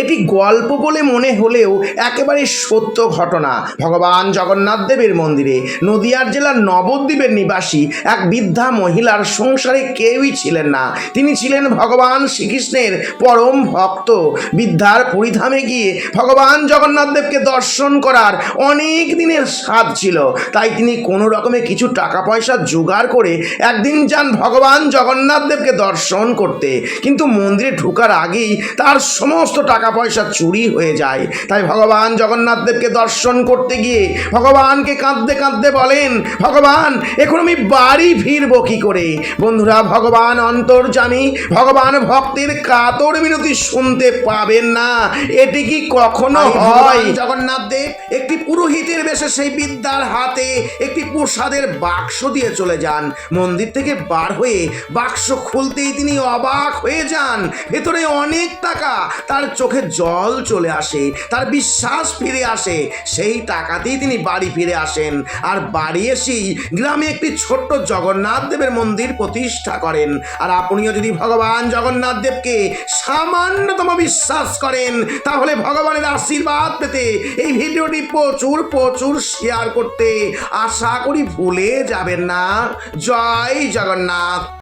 এটি গল্প বলে মনে হলেও একেবারে সত্য ঘটনা। ভগবান জগন্নাথ দেবের মন্দিরে নদিয়ার জেলার নবদ্বীপের নিবাসী এক বৃদ্ধা মহিলার সংসারে কেউই ছিলেন না। তিনি ছিলেন ভগবান শ্রীকৃষ্ণের পরম ভক্ত। বৃদ্ধার পুরীধামে গিয়ে ভগবান জগন্নাথ দেবকে দর্শন করার অনেক দিনের স্বাদ ছিল, তাই তিনি কোনো রকমে কিছু টাকা পয়সা জোগাড় করে একদিন যান ভগবান জগন্নাথ দেবকে দর্শন করতে। কিন্তু মন্দিরে ঢোকার আগেই তার সমস্ত টাকা পয়সা চুরি হয়ে যায়। তাই ভগবান জগন্নাথ দেবকে দর্শন করতে গিয়ে ভগবানকে কাঁদতে কাঁদতে বলেন, ভগবান এখন আমি বাড়ি ফিরবো কি করে? বন্ধুরা, ভগবান অন্তর্যামী, ভগবান ভক্তের কাতর মিনতি শুনতে পাবেন না, এটি কি কখনো হয়? জগন্নাথ দেব একটি পুরোহিতের বেশে সেই বৃদ্ধার হাতে একটি প্রসাদের বাক্স দিয়ে চলে যান। মন্দির থেকে বার হয়ে বাক্স খুলতেই তিনি অবাক হয়ে যান, ভেতরে অনেক টাকা। তার চোখে জল চলে আসে, তার বিশ্বাস ফিরে আসে। সেই টাকাতেই তিনি বাড়ি ফিরে আসেন, আর বাড়ি এসেই গ্রামে একটি ছোট্ট জগন্নাথ দেবের মন্দির প্রতিষ্ঠা করেন। আর আপনিও যদি ভগবান জগন্নাথ দেবকে সামান্যতম বিশ্বাস করেন, তাহলে ভগবানের আশীর্বাদ পেতে এই ভিডিওটি প্রচুর প্রচুর শেয়ার করতে আশা করি ভুলে যাবেন না। জয় জগন্নাথ।